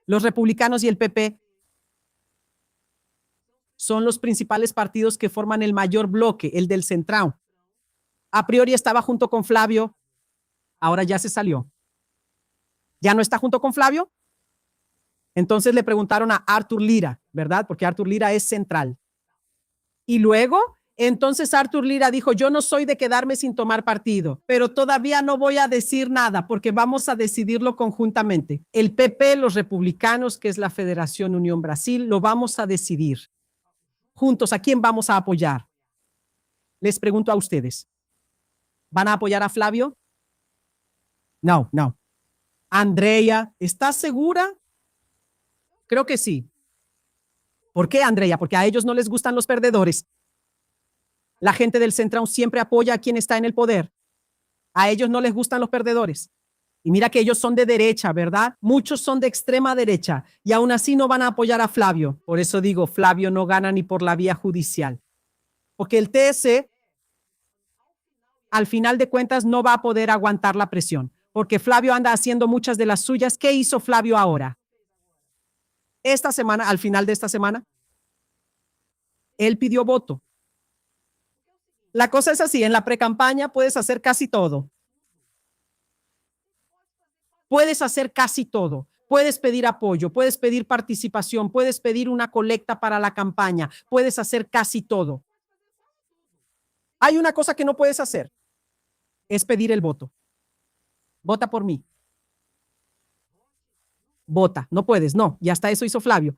Los republicanos y el PP son los principales partidos que forman el mayor bloque, el del centrado. A priori estaba junto con Flavio, ahora ya se salió. ¿Ya no está junto con Flavio? Entonces le preguntaron a Arthur Lira, ¿verdad? Porque Arthur Lira es central. Y luego, entonces Arthur Lira dijo, yo no soy de quedarme sin tomar partido, pero todavía no voy a decir nada porque vamos a decidirlo conjuntamente. El PP, los republicanos, que es la Federación Unión Brasil, lo vamos a decidir. Juntos, ¿a quién vamos a apoyar? Les pregunto a ustedes. ¿Van a apoyar a Flavio? No, no. Andrea, ¿estás segura? Creo que sí. ¿Por qué, Andrea? Porque a ellos no les gustan los perdedores. La gente del Centrão siempre apoya a quien está en el poder. A ellos no les gustan los perdedores. Y mira que ellos son de derecha, ¿verdad? Muchos son de extrema derecha y aún así no van a apoyar a Flavio. Por eso digo, Flavio no gana ni por la vía judicial. Porque el TSE, al final de cuentas, no va a poder aguantar la presión. Porque Flavio anda haciendo muchas de las suyas. ¿Qué hizo Flavio ahora? Esta semana, al final de esta semana, él pidió voto. La cosa es así, en la precampaña puedes hacer casi todo. Puedes hacer casi todo. Puedes pedir apoyo, puedes pedir participación, puedes pedir una colecta para la campaña, puedes hacer casi todo. Hay una cosa que no puedes hacer, es pedir el voto. Vota por mí. Vota, no puedes, no, y hasta eso hizo Flavio.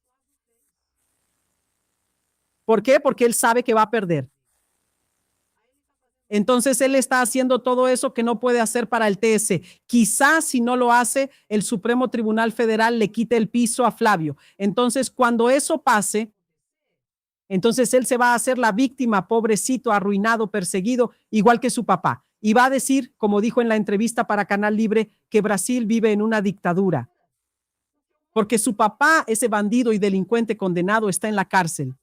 ¿Por qué? Porque él sabe que va a perder. Entonces él está haciendo todo eso que no puede hacer para el TSE. Quizás si no lo hace, el Supremo Tribunal Federal le quite el piso a Flavio. Entonces cuando eso pase, entonces él se va a hacer la víctima, pobrecito, arruinado, perseguido, igual que su papá. Y va a decir, como dijo en la entrevista para Canal Libre, que Brasil vive en una dictadura. Porque su papá, ese bandido y delincuente condenado, está en la cárcel.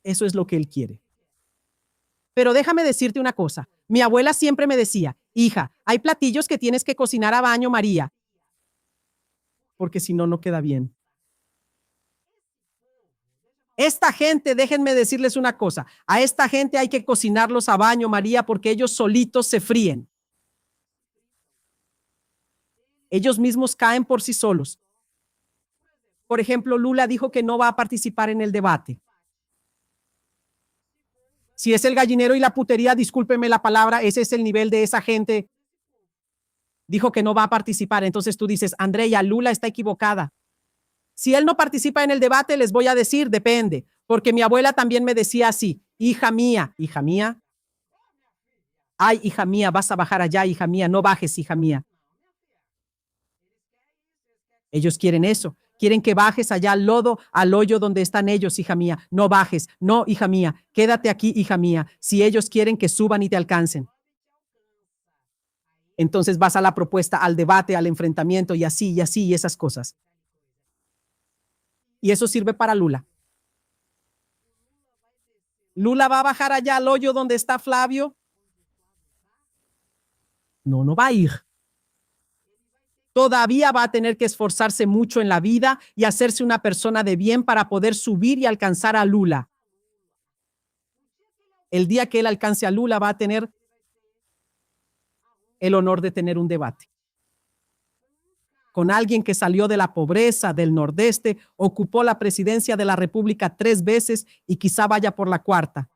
Eso es lo que él quiere. Pero déjame decirte una cosa. Mi abuela siempre me decía, hija, hay platillos que tienes que cocinar a baño María, porque si no, no queda bien. Esta gente, déjenme decirles una cosa, a esta gente hay que cocinarlos a baño María porque ellos solitos se fríen. Ellos mismos caen por sí solos. Por ejemplo, Lula dijo que no va a participar en el debate. Si es el gallinero y la putería, discúlpeme la palabra, ese es el nivel de esa gente. Dijo que no va a participar. Entonces tú dices, Andrea, Lula está equivocada. Si él no participa en el debate, les voy a decir, depende. Porque mi abuela también me decía así, hija mía. Ay, hija mía, vas a bajar allá, hija mía, no bajes, hija mía. Ellos quieren eso. Quieren que bajes allá al lodo, al hoyo donde están ellos, hija mía. No bajes. No, hija mía. Quédate aquí, hija mía. Si ellos quieren que suban y te alcancen. Entonces vas a la propuesta, al debate, al enfrentamiento y así, y esas cosas. Y eso sirve para Lula. ¿Lula va a bajar allá al hoyo donde está Flavio? No, no va a ir. Todavía va a tener que esforzarse mucho en la vida y hacerse una persona de bien para poder subir y alcanzar a Lula. El día que él alcance a Lula va a tener el honor de tener un debate con alguien que salió de la pobreza del Nordeste, ocupó la presidencia de la República 3 veces y quizá vaya por la 4ª.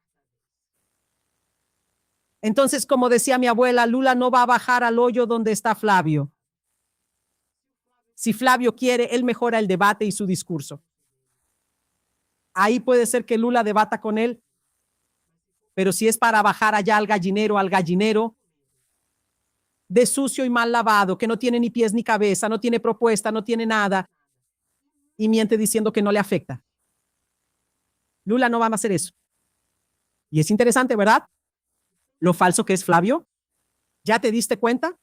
Entonces, como decía mi abuela, Lula no va a bajar al hoyo donde está Flavio. Si Flavio quiere, él mejora el debate y su discurso. Ahí puede ser que Lula debata con él, pero si es para bajar allá al gallinero, de sucio y mal lavado, que no tiene ni pies ni cabeza, no tiene propuesta, no tiene nada, y miente diciendo que no le afecta. Lula no va a hacer eso. Y es interesante, ¿verdad? Lo falso que es Flavio. ¿Ya te diste cuenta?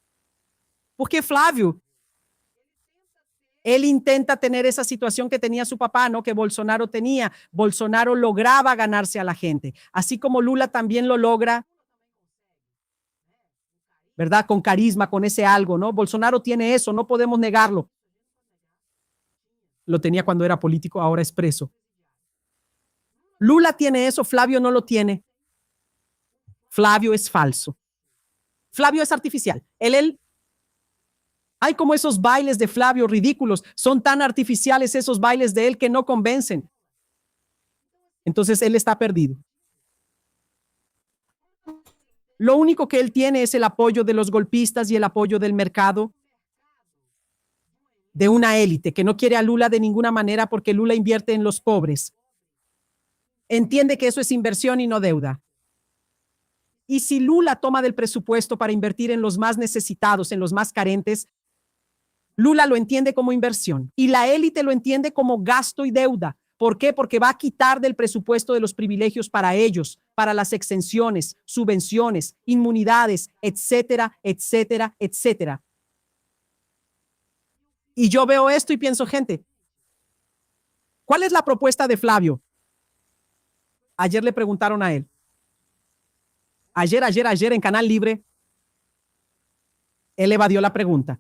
Porque Flavio, él intenta tener esa situación que tenía su papá, ¿no? Que Bolsonaro tenía. Bolsonaro lograba ganarse a la gente, así como Lula también lo logra, ¿verdad? Con carisma, con ese algo, ¿no? Bolsonaro tiene eso, no podemos negarlo. Lo tenía cuando era político, ahora es preso. Lula tiene eso, Flavio no lo tiene. Flavio es falso. Flavio es artificial. Hay como esos bailes de Flavio ridículos. Son tan artificiales esos bailes de él que no convencen. Entonces él está perdido. Lo único que él tiene es el apoyo de los golpistas y el apoyo del mercado, de una élite que no quiere a Lula de ninguna manera porque Lula invierte en los pobres. Entiende que eso es inversión y no deuda. Y si Lula toma del presupuesto para invertir en los más necesitados, en los más carentes, Lula lo entiende como inversión y la élite lo entiende como gasto y deuda. ¿Por qué? Porque va a quitar del presupuesto de los privilegios para ellos, para las exenciones, subvenciones, inmunidades, etcétera, etcétera, etcétera. Y yo veo esto y pienso, gente, ¿cuál es la propuesta de Flavio? Ayer le preguntaron a él. Ayer en Canal Libre, él evadió la pregunta.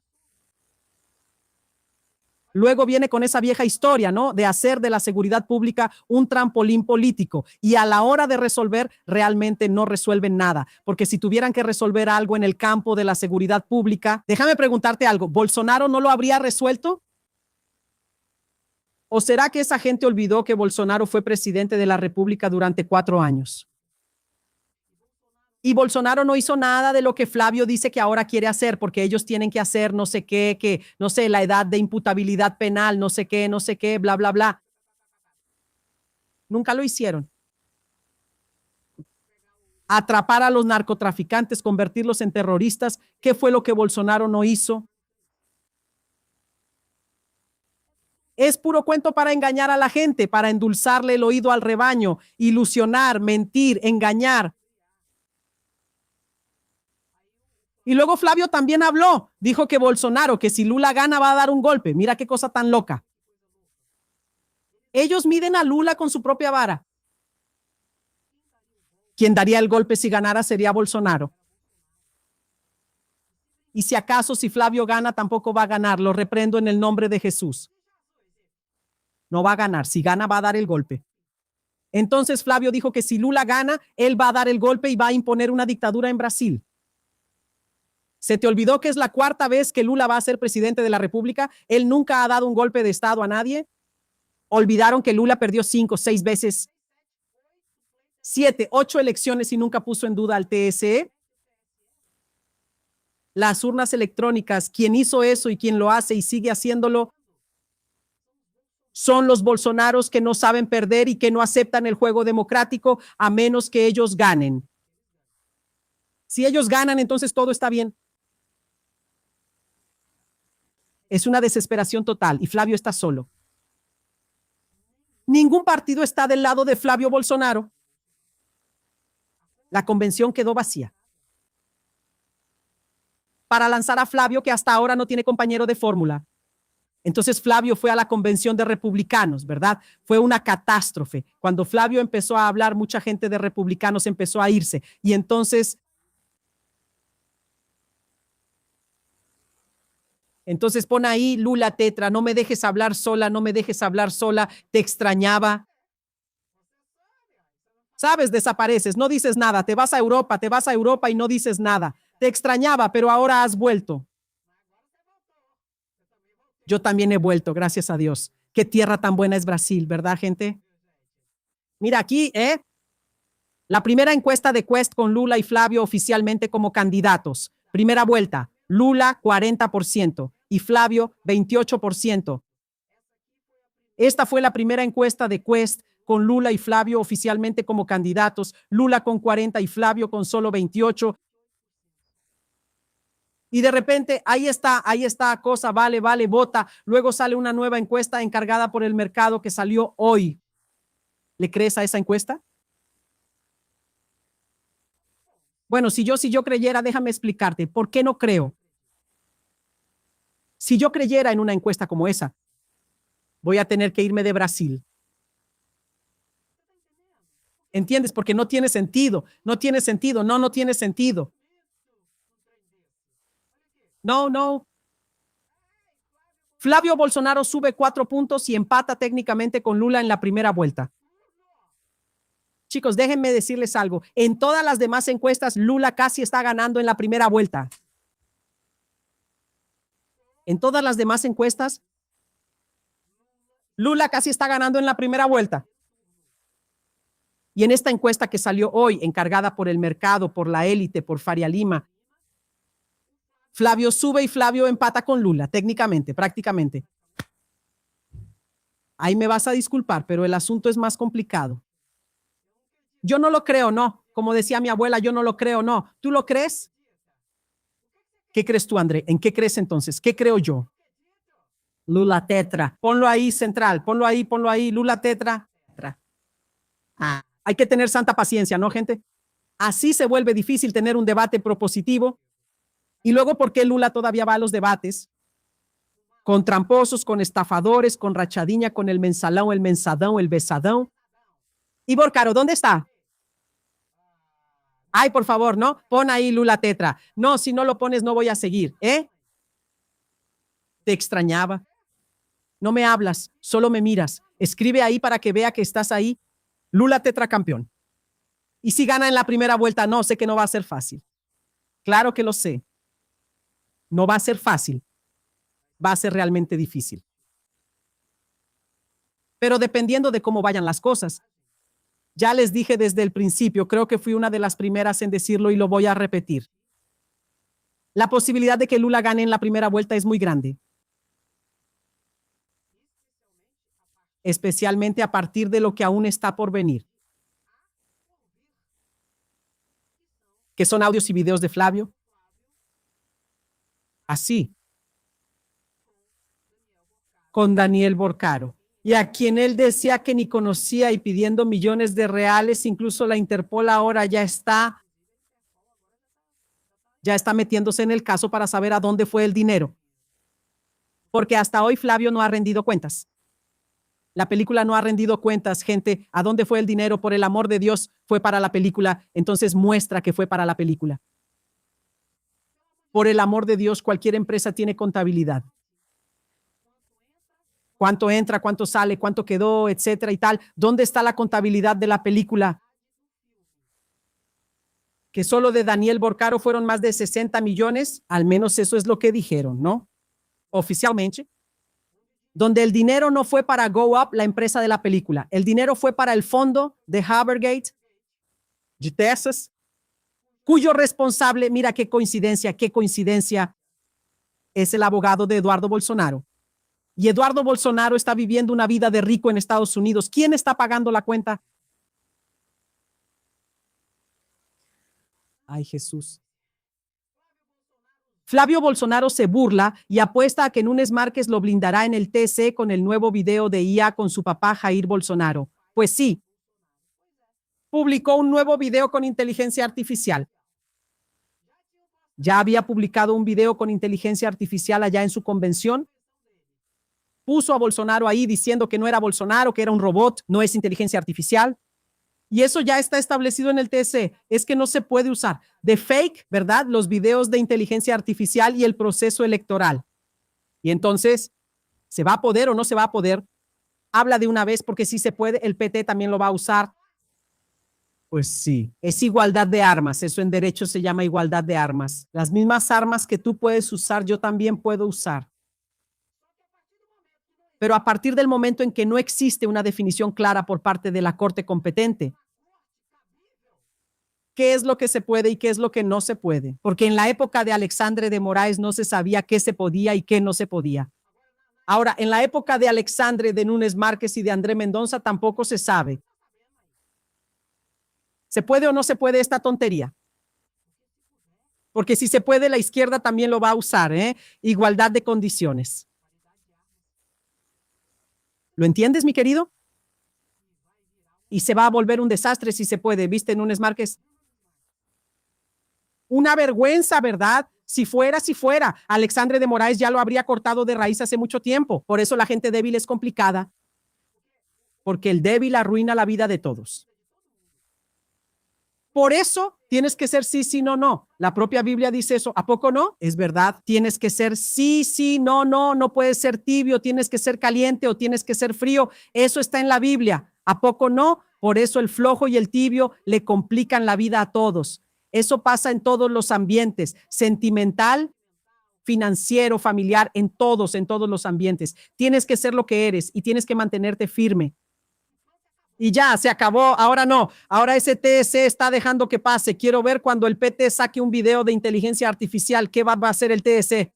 Luego viene con esa vieja historia, ¿no? De hacer de la seguridad pública un trampolín político. Y a la hora de resolver, realmente no resuelven nada. Porque si tuvieran que resolver algo en el campo de la seguridad pública, déjame preguntarte algo, ¿Bolsonaro no lo habría resuelto? ¿O será que esa gente olvidó que Bolsonaro fue presidente de la República durante 4 años? Y Bolsonaro no hizo nada de lo que Flavio dice que ahora quiere hacer, porque ellos tienen que hacer no sé qué, que no sé, la edad de imputabilidad penal, no sé qué, bla, bla, bla. Nunca lo hicieron. Atrapar a los narcotraficantes, convertirlos en terroristas, ¿qué fue lo que Bolsonaro no hizo? Es puro cuento para engañar a la gente, para endulzarle el oído al rebaño, ilusionar, mentir, engañar. Y luego Flavio también habló, dijo que Bolsonaro, que si Lula gana va a dar un golpe. Mira qué cosa tan loca. Ellos miden a Lula con su propia vara. Quien daría el golpe si ganara sería Bolsonaro. Y si acaso si Flavio gana, tampoco va a ganar. Lo reprendo en el nombre de Jesús. No va a ganar. Si gana, va a dar el golpe. Entonces Flavio dijo que si Lula gana, él va a dar el golpe y va a imponer una dictadura en Brasil. ¿Se te olvidó que es la 4ª vez que Lula va a ser presidente de la República? Él nunca ha dado un golpe de Estado a nadie. Olvidaron que Lula perdió 5, 6 veces, 7, 8 elecciones y nunca puso en duda al TSE. Las urnas electrónicas, quien hizo eso y quien lo hace y sigue haciéndolo, son los bolsonaros que no saben perder y que no aceptan el juego democrático a menos que ellos ganen. Si ellos ganan, entonces todo está bien. Es una desesperación total y Flavio está solo. Ningún partido está del lado de Flavio Bolsonaro. La convención quedó vacía. Para lanzar a Flavio, que hasta ahora no tiene compañero de fórmula. Entonces Flavio fue a la convención de republicanos, ¿verdad? Fue una catástrofe. Cuando Flavio empezó a hablar, mucha gente de republicanos empezó a irse. Y entonces pon ahí Lula Tetra, no me dejes hablar sola, no me dejes hablar sola, te extrañaba. Sabes, desapareces, no dices nada, te vas a Europa y no dices nada. Te extrañaba, pero ahora has vuelto. Yo también he vuelto, gracias a Dios. Qué tierra tan buena es Brasil, ¿verdad, gente? Mira aquí, la primera encuesta de Quest con Lula y Flavio oficialmente como candidatos. Primera vuelta. Lula 40% y Flavio 28%. Esta fue la primera encuesta de Quest con Lula y Flavio oficialmente como candidatos. Lula con 40 y Flavio con solo 28. Y de repente ahí está cosa, vale, vota. Luego sale una nueva encuesta encargada por el mercado que salió hoy. ¿Le crees a esa encuesta? Bueno, si yo creyera, déjame explicarte. ¿Por qué no creo? Si yo creyera en una encuesta como esa, voy a tener que irme de Brasil. ¿Entiendes? Porque no tiene sentido. No tiene sentido. No tiene sentido. No. Flavio Bolsonaro sube 4 puntos y empata técnicamente con Lula en la primera vuelta. Chicos, déjenme decirles algo. En todas las demás encuestas, Lula casi está ganando en la primera vuelta. En todas las demás encuestas, Lula casi está ganando en la primera vuelta. Y en esta encuesta que salió hoy, encargada por el mercado, por la élite, por Faria Lima, Flavio sube y Flavio empata con Lula, técnicamente, prácticamente. Ahí me vas a disculpar, pero el asunto es más complicado. Yo no lo creo, no. Como decía mi abuela, yo no lo creo, no. ¿Tú lo crees? ¿Qué crees tú, André? ¿En qué crees entonces? ¿Qué creo yo? Lula tetra. Ponlo ahí, central. Ponlo ahí. Lula tetra. Hay que tener santa paciencia, ¿no, gente? Así se vuelve difícil tener un debate propositivo. Y luego, ¿por qué Lula todavía va a los debates? Con tramposos, con estafadores, con rachadiña, con el mensalón, el mensadón, el besadón. Y Borcaro, ¿dónde está? Ay, por favor, ¿no? Pon ahí Lula tetra. No, si no lo pones, no voy a seguir, ¿eh? Te extrañaba. No me hablas, solo me miras. Escribe ahí para que vea que estás ahí. Lula tetracampeón. Y si gana en la primera vuelta, no, sé que no va a ser fácil. Claro que lo sé. No va a ser fácil. Va a ser realmente difícil. Pero dependiendo de cómo vayan las cosas. Ya les dije desde el principio, creo que fui una de las primeras en decirlo y lo voy a repetir. La posibilidad de que Lula gane en la primera vuelta es muy grande. Especialmente a partir de lo que aún está por venir. Que son audios y videos de Flavio. Así. Con Daniel Borcaro. Y a quien él decía que ni conocía y pidiendo millones de reales, incluso la Interpol ahora ya está metiéndose en el caso para saber a dónde fue el dinero. Porque hasta hoy Flavio no ha rendido cuentas. La película no ha rendido cuentas, gente. ¿A dónde fue el dinero? Por el amor de Dios, fue para la película. Entonces muestra que fue para la película. Por el amor de Dios, cualquier empresa tiene contabilidad. Cuánto entra, cuánto sale, cuánto quedó, etcétera y tal. ¿Dónde está la contabilidad de la película? Que solo de Daniel Borcaro fueron más de 60 millones. Al menos eso es lo que dijeron, ¿no? Oficialmente. Donde el dinero no fue para Go Up, la empresa de la película. El dinero fue para el fondo de Habergate, de Texas, cuyo responsable, mira qué coincidencia, es el abogado de Eduardo Bolsonaro. Y Eduardo Bolsonaro está viviendo una vida de rico en Estados Unidos. ¿Quién está pagando la cuenta? Ay, Jesús. Flavio Bolsonaro se burla y apuesta a que Nunes Márquez lo blindará en el TC con el nuevo video de IA con su papá Jair Bolsonaro. Pues sí, publicó un nuevo video con inteligencia artificial. Ya había publicado un video con inteligencia artificial allá en su convención. Puso a Bolsonaro ahí diciendo que no era Bolsonaro, que era un robot, no es inteligencia artificial. Y eso ya está establecido en el TC. Es que no se puede usar de fake, ¿verdad? Los videos de inteligencia artificial y el proceso electoral. Y entonces, ¿se va a poder o no se va a poder? Habla de una vez porque si se puede, el PT también lo va a usar. Pues sí, es igualdad de armas. Eso en derecho se llama igualdad de armas. Las mismas armas que tú puedes usar, yo también puedo usar. Pero a partir del momento en que no existe una definición clara por parte de la Corte competente, ¿qué es lo que se puede y qué es lo que no se puede? Porque en la época de Alexandre de Moraes no se sabía qué se podía y qué no se podía. Ahora, en la época de Alexandre, de Nunes Márquez y de André Mendoza tampoco se sabe. ¿Se puede o no se puede esta tontería? Porque si se puede, la izquierda también lo va a usar, ¿eh? Igualdad de condiciones. ¿Lo entiendes, mi querido? Y se va a volver un desastre si se puede, ¿viste, Nunes Márquez? Una vergüenza, ¿verdad? Si fuera. Alexandre de Moraes ya lo habría cortado de raíz hace mucho tiempo. Por eso la gente débil es complicada. Porque el débil arruina la vida de todos. Por eso tienes que ser sí, sí, no, no. La propia Biblia dice eso. ¿A poco no? Es verdad. Tienes que ser sí, sí, no, no. No puedes ser tibio, tienes que ser caliente o tienes que ser frío. Eso está en la Biblia. ¿A poco no? Por eso el flojo y el tibio le complican la vida a todos. Eso pasa en todos los ambientes, sentimental, financiero, familiar, en todos los ambientes. Tienes que ser lo que eres y tienes que mantenerte firme. Y ya, se acabó. Ahora no. Ahora ese TSE está dejando que pase. Quiero ver cuando el PT saque un video de inteligencia artificial. ¿Qué va a hacer el TSE?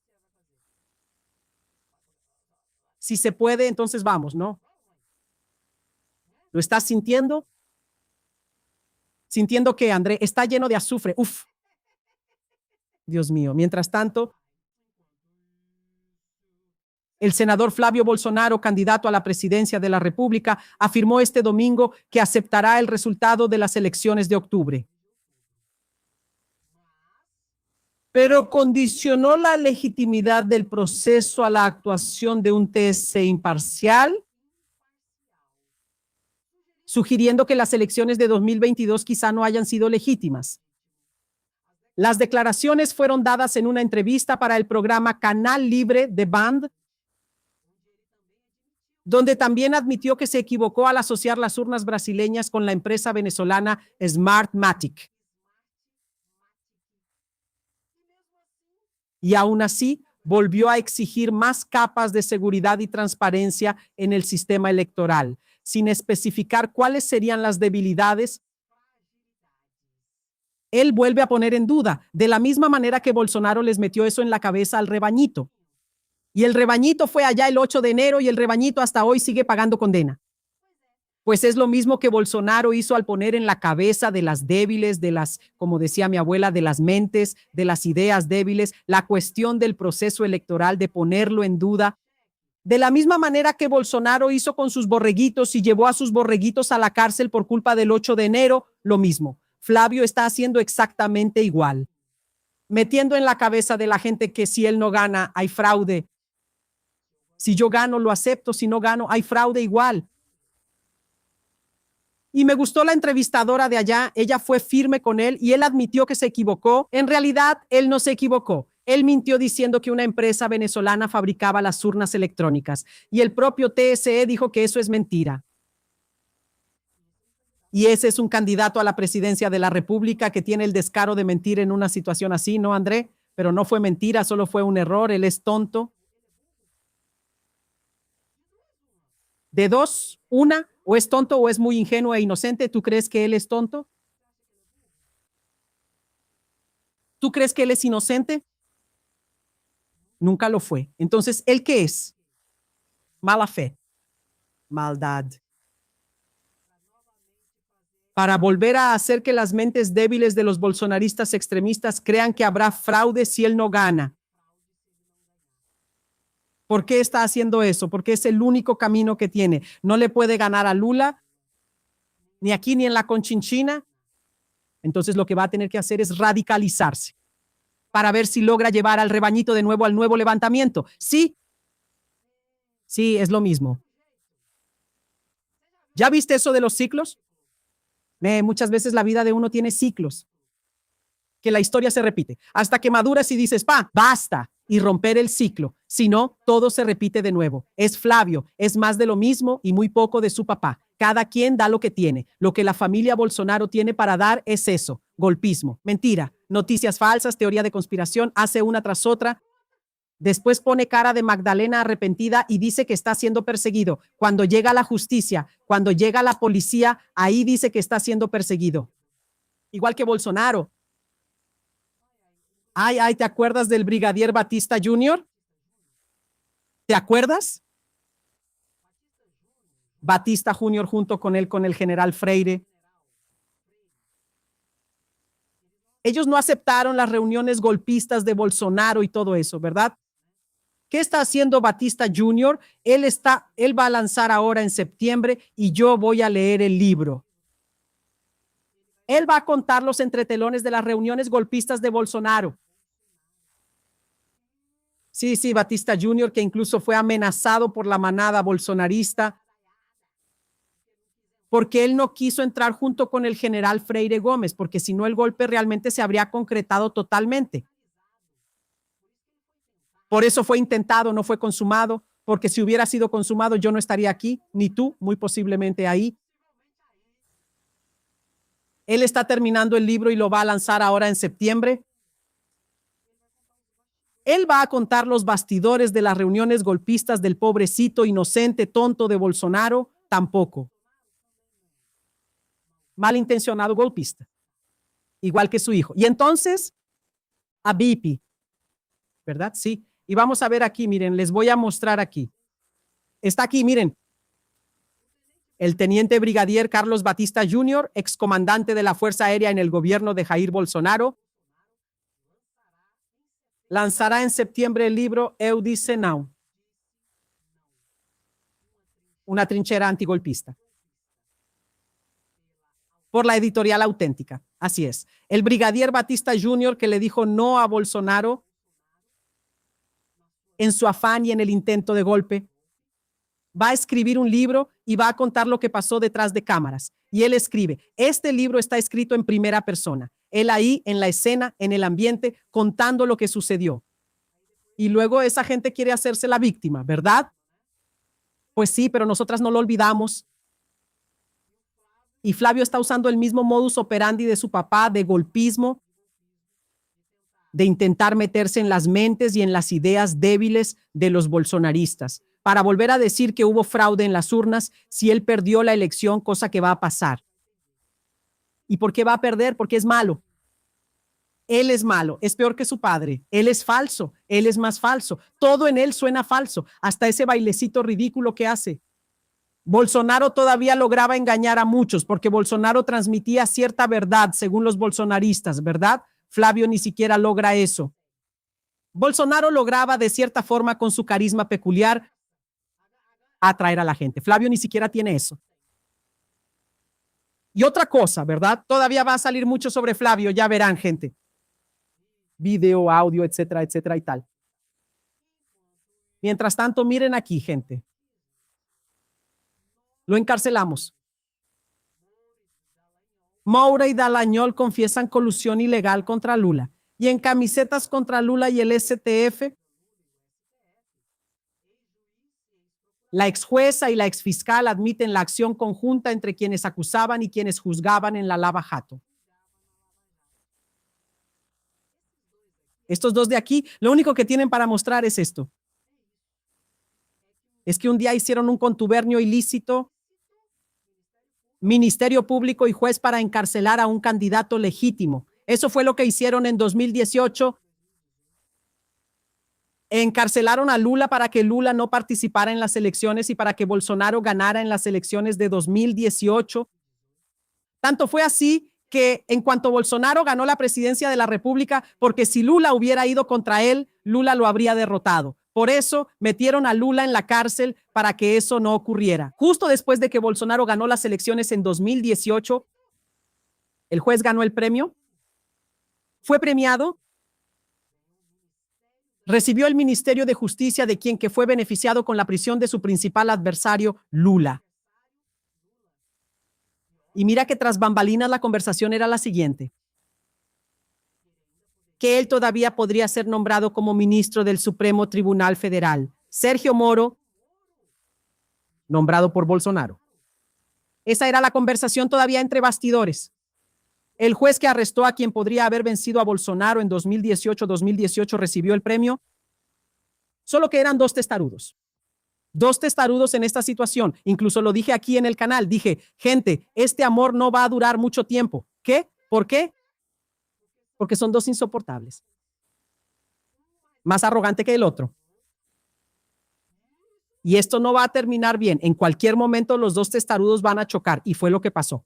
Si se puede, entonces vamos, ¿no? ¿Lo estás sintiendo? Sintiendo que, André, está lleno de azufre. Uf, Dios mío. Mientras tanto, el senador Flavio Bolsonaro, candidato a la presidencia de la República, afirmó este domingo que aceptará el resultado de las elecciones de octubre. Pero condicionó la legitimidad del proceso a la actuación de un TSE imparcial, sugiriendo que las elecciones de 2022 quizá no hayan sido legítimas. Las declaraciones fueron dadas en una entrevista para el programa Canal Libre de Band, donde también admitió que se equivocó al asociar las urnas brasileñas con la empresa venezolana Smartmatic. Y aún así, volvió a exigir más capas de seguridad y transparencia en el sistema electoral, sin especificar cuáles serían las debilidades. Él vuelve a poner en duda, de la misma manera que Bolsonaro les metió eso en la cabeza al rebañito. Y el rebañito fue allá el 8 de enero y el rebañito hasta hoy sigue pagando condena. Pues es lo mismo que Bolsonaro hizo al poner en la cabeza de las débiles, de las, como decía mi abuela, de las mentes, de las ideas débiles, la cuestión del proceso electoral, de ponerlo en duda. De la misma manera que Bolsonaro hizo con sus borreguitos y llevó a sus borreguitos a la cárcel por culpa del 8 de enero, lo mismo. Flavio está haciendo exactamente igual, metiendo en la cabeza de la gente que si él no gana, hay fraude. Si yo gano, lo acepto, si no gano, hay fraude igual. Y me gustó la entrevistadora de allá, ella fue firme con él y él admitió que se equivocó. En realidad, él no se equivocó. Él mintió diciendo que una empresa venezolana fabricaba las urnas electrónicas y el propio TSE dijo que eso es mentira. Y ese es un candidato a la presidencia de la República que tiene el descaro de mentir en una situación así, ¿no, André? Pero no fue mentira, solo fue un error, él es tonto. De dos, una, o es tonto o es muy ingenuo e inocente. ¿Tú crees que él es tonto? ¿Tú crees que él es inocente? Nunca lo fue. Entonces, ¿él qué es? Mala fe, maldad. Para volver a hacer que las mentes débiles de los bolsonaristas extremistas crean que habrá fraude si él no gana. ¿Por qué está haciendo eso? Porque es el único camino que tiene. No le puede ganar a Lula, ni aquí ni en la Conchinchina. Entonces lo que va a tener que hacer es radicalizarse para ver si logra llevar al rebañito de nuevo al nuevo levantamiento. Sí, sí, es lo mismo. ¿Ya viste eso de los ciclos? Muchas veces la vida de uno tiene ciclos, que la historia se repite, hasta que maduras y dices, basta, y romper el ciclo. Si no, todo se repite de nuevo. Es Flavio, es más de lo mismo y muy poco de su papá. Cada quien da lo que tiene. Lo que la familia Bolsonaro tiene para dar es eso, golpismo, mentira, noticias falsas, teoría de conspiración, hace una tras otra. Después pone cara de Magdalena arrepentida y dice que está siendo perseguido. Cuando llega la justicia, cuando llega la policía, ahí dice que está siendo perseguido. Igual que Bolsonaro. Ay, ¿te acuerdas del brigadier Batista Jr.? ¿Te acuerdas? Batista Jr. junto con él, con el general Freire. Ellos no aceptaron las reuniones golpistas de Bolsonaro y todo eso, ¿verdad? ¿Qué está haciendo Batista Jr.? Él va a lanzar ahora en septiembre y yo voy a leer el libro. Él va a contar los entretelones de las reuniones golpistas de Bolsonaro. Sí, Batista Jr., que incluso fue amenazado por la manada bolsonarista. porque él no quiso entrar junto con el general Freire Gómez, porque si no el golpe realmente se habría concretado totalmente. Por eso fue intentado, no fue consumado, porque si hubiera sido consumado yo no estaría aquí, ni tú, muy posiblemente ahí. Él está terminando el libro y lo va a lanzar ahora en septiembre. Él va a contar los bastidores de las reuniones golpistas del pobrecito, inocente, tonto de Bolsonaro, tampoco. Malintencionado golpista, igual que su hijo. Y entonces, a Bipi, ¿verdad? Sí. Y vamos a ver aquí, miren, les voy a mostrar aquí. Está aquí, miren. El teniente brigadier Carlos Batista Jr., excomandante de la Fuerza Aérea en el gobierno de Jair Bolsonaro, lanzará en septiembre el libro Eu Disse Não, una trinchera antigolpista, por la editorial Auténtica. Así es. El brigadier Batista Jr., que le dijo no a Bolsonaro en su afán y en el intento de golpe, va a escribir un libro y va a contar lo que pasó detrás de cámaras. Y él escribe, este libro está escrito en primera persona. Él ahí, en la escena, en el ambiente, contando lo que sucedió. Y luego esa gente quiere hacerse la víctima, ¿verdad? Pues sí, pero nosotras no lo olvidamos. Y Flavio está usando el mismo modus operandi de su papá, de golpismo, de intentar meterse en las mentes y en las ideas débiles de los bolsonaristas, para volver a decir que hubo fraude en las urnas si él perdió la elección, cosa que va a pasar. ¿Y por qué va a perder? Porque es malo. Él es malo, es peor que su padre. Él es falso, él es más falso. Todo en él suena falso, hasta ese bailecito ridículo que hace. Bolsonaro todavía lograba engañar a muchos porque Bolsonaro transmitía cierta verdad según los bolsonaristas, ¿verdad? Flavio ni siquiera logra eso. Bolsonaro lograba de cierta forma con su carisma peculiar atraer a la gente. Flavio ni siquiera tiene eso. Y otra cosa, ¿verdad? Todavía va a salir mucho sobre Flavio, ya verán, gente. Video, audio, etcétera, etcétera y tal. Mientras tanto, miren aquí, gente. Lo encarcelamos. Moura y Dallagnol confiesan colusión ilegal contra Lula. Y en camisetas contra Lula y el STF, la ex jueza y la ex fiscal admiten la acción conjunta entre quienes acusaban y quienes juzgaban en la Lava Jato. Estos dos de aquí, lo único que tienen para mostrar es esto. Es que un día hicieron un contubernio ilícito, Ministerio Público y juez para encarcelar a un candidato legítimo. Eso fue lo que hicieron en 2018. Encarcelaron a Lula para que Lula no participara en las elecciones y para que Bolsonaro ganara en las elecciones de 2018. Tanto fue así que en cuanto Bolsonaro ganó la presidencia de la República, porque si Lula hubiera ido contra él, Lula lo habría derrotado. Por eso metieron a Lula en la cárcel para que eso no ocurriera. Justo después de que Bolsonaro ganó las elecciones en 2018, el juez ganó el premio, fue premiado, recibió el Ministerio de Justicia de quien que fue beneficiado con la prisión de su principal adversario, Lula. Y mira que tras bambalinas la conversación era la siguiente. Que él todavía podría ser nombrado como ministro del Supremo Tribunal Federal. Sergio Moro, nombrado por Bolsonaro. Esa era la conversación todavía entre bastidores. El juez que arrestó a quien podría haber vencido a Bolsonaro en 2018 recibió el premio. Solo que eran dos testarudos. Dos testarudos en esta situación. Incluso lo dije aquí en el canal. Dije, gente, este amor no va a durar mucho tiempo. ¿Qué? ¿Por qué? Porque son dos insoportables. Más arrogante que el otro. Y esto no va a terminar bien. En cualquier momento los dos testarudos van a chocar. Y fue lo que pasó.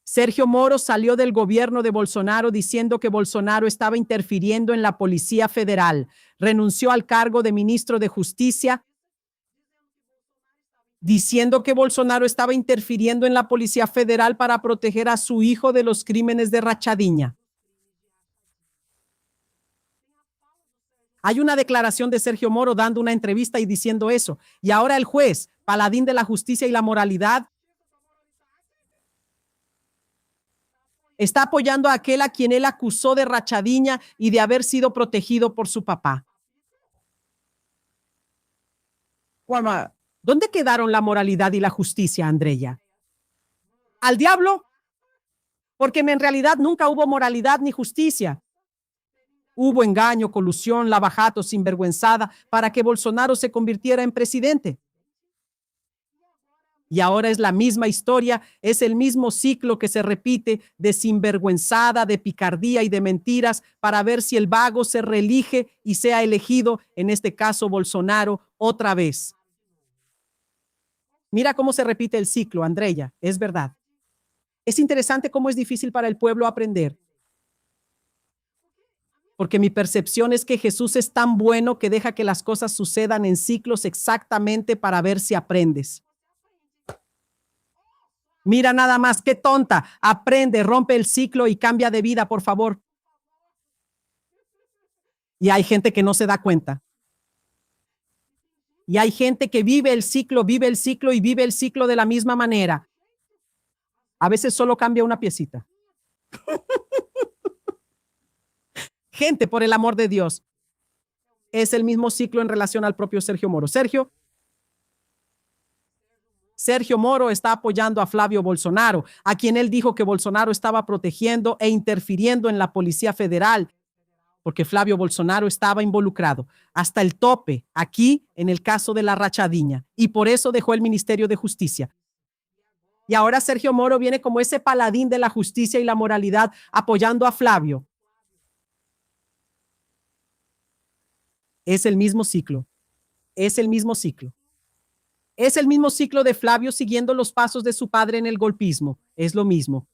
Sergio Moro salió del gobierno de Bolsonaro diciendo que Bolsonaro estaba interfiriendo en la Policía Federal. Renunció al cargo de ministro de Justicia diciendo que Bolsonaro estaba interfiriendo en la Policía Federal para proteger a su hijo de los crímenes de Rachadinha. Hay una declaración de Sergio Moro dando una entrevista y diciendo eso. Y ahora el juez, paladín de la justicia y la moralidad, Está apoyando a aquel a quien él acusó de rachadiña y de haber sido protegido por su papá. ¿Dónde quedaron la moralidad y la justicia, Andrea? ¿Al diablo? Porque en realidad nunca hubo moralidad ni justicia. Hubo engaño, colusión, lavajato, sinvergüenzada para que Bolsonaro se convirtiera en presidente. Y ahora es la misma historia, es el mismo ciclo que se repite de sinvergüenzada, de picardía y de mentiras para ver si el vago se reelige y sea elegido, en este caso Bolsonaro, otra vez. Mira cómo se repite el ciclo, Andrea, es verdad. Es interesante cómo es difícil para el pueblo aprender. Porque mi percepción es que Jesús es tan bueno que deja que las cosas sucedan en ciclos exactamente para ver si aprendes. Mira nada más, qué tonta. Aprende, rompe el ciclo y cambia de vida, por favor. Y hay gente que no se da cuenta. Y hay gente que vive el ciclo y vive el ciclo de la misma manera. A veces solo cambia una piecita. Gente, por el amor de Dios. Es el mismo ciclo en relación al propio Sergio Moro. Sergio Moro está apoyando a Flavio Bolsonaro, a quien él dijo que Bolsonaro estaba protegiendo e interfiriendo en la Policía Federal, porque Flavio Bolsonaro estaba involucrado hasta el tope aquí en el caso de la rachadiña, y por eso dejó el Ministerio de Justicia. Y ahora Sergio Moro viene como ese paladín de la justicia y la moralidad apoyando a Flavio. Es el mismo ciclo. Es el mismo ciclo. Es el mismo ciclo de Flavio siguiendo los pasos de su padre en el golpismo. Es lo mismo.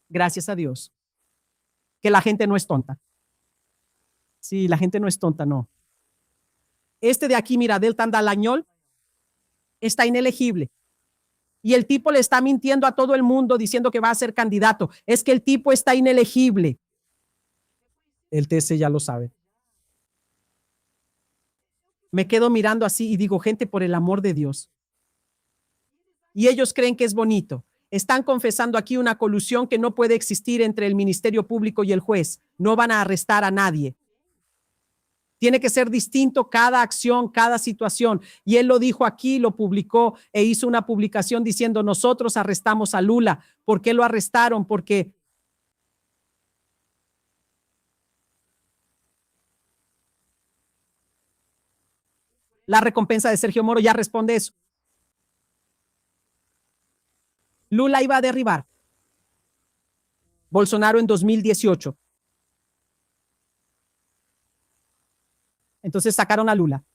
Gracias a Dios. Que la gente no es tonta. Sí, la gente no es tonta, no. Este de aquí, mira, del Tandalañol, está inelegible. Y el tipo le está mintiendo a todo el mundo diciendo que va a ser candidato. Es que el tipo está inelegible. El TC ya lo sabe. Me quedo mirando así y digo, gente, por el amor de Dios. Y ellos creen que es bonito. Están confesando aquí una colusión que no puede existir entre el Ministerio Público y el juez. No van a arrestar a nadie. Tiene que ser distinto cada acción, cada situación. Y él lo dijo aquí, lo publicó e hizo una publicación diciendo, nosotros arrestamos a Lula. ¿Por qué lo arrestaron? Porque la recompensa de Sergio Moro ya responde eso. Lula iba a derribar Bolsonaro en 2018. Entonces sacaron a Lula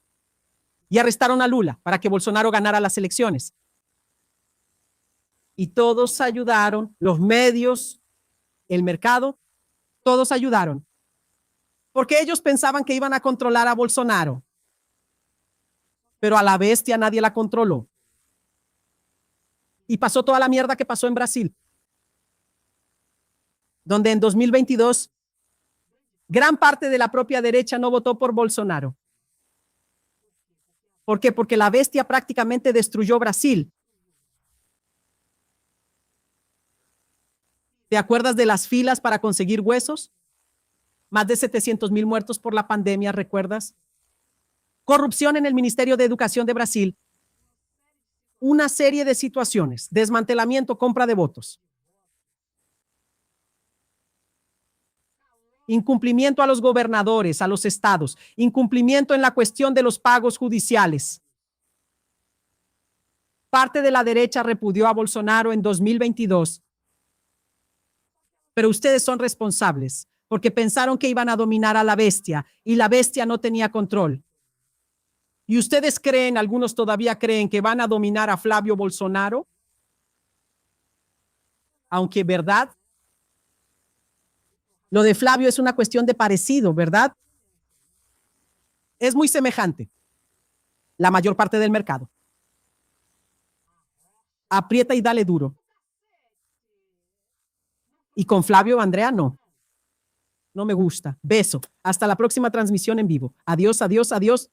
y arrestaron a Lula para que Bolsonaro ganara las elecciones. Y todos ayudaron, los medios, el mercado, todos ayudaron. Porque ellos pensaban que iban a controlar a Bolsonaro. Pero a la bestia nadie la controló. Y pasó toda la mierda que pasó en Brasil, donde en 2022 gran parte de la propia derecha no votó por Bolsonaro. ¿Por qué? Porque la bestia prácticamente destruyó Brasil. ¿Te acuerdas de las filas para conseguir huesos? Más de 700,000 muertos por la pandemia, ¿recuerdas? Corrupción en el Ministerio de Educación de Brasil. Una serie de situaciones, desmantelamiento, compra de votos. Incumplimiento a los gobernadores, a los estados, incumplimiento en la cuestión de los pagos judiciales. Parte de la derecha repudió a Bolsonaro en 2022. Pero ustedes son responsables porque pensaron que iban a dominar a la bestia y la bestia no tenía control. ¿Y ustedes creen, algunos todavía creen que van a dominar a Flavio Bolsonaro? Aunque, ¿verdad? Lo de Flavio es una cuestión de parecido, ¿verdad? Es muy semejante. La mayor parte del mercado. Aprieta y dale duro. Y con Flavio, Andrea, no. No me gusta. Beso. Hasta la próxima transmisión en vivo. Adiós, adiós, adiós.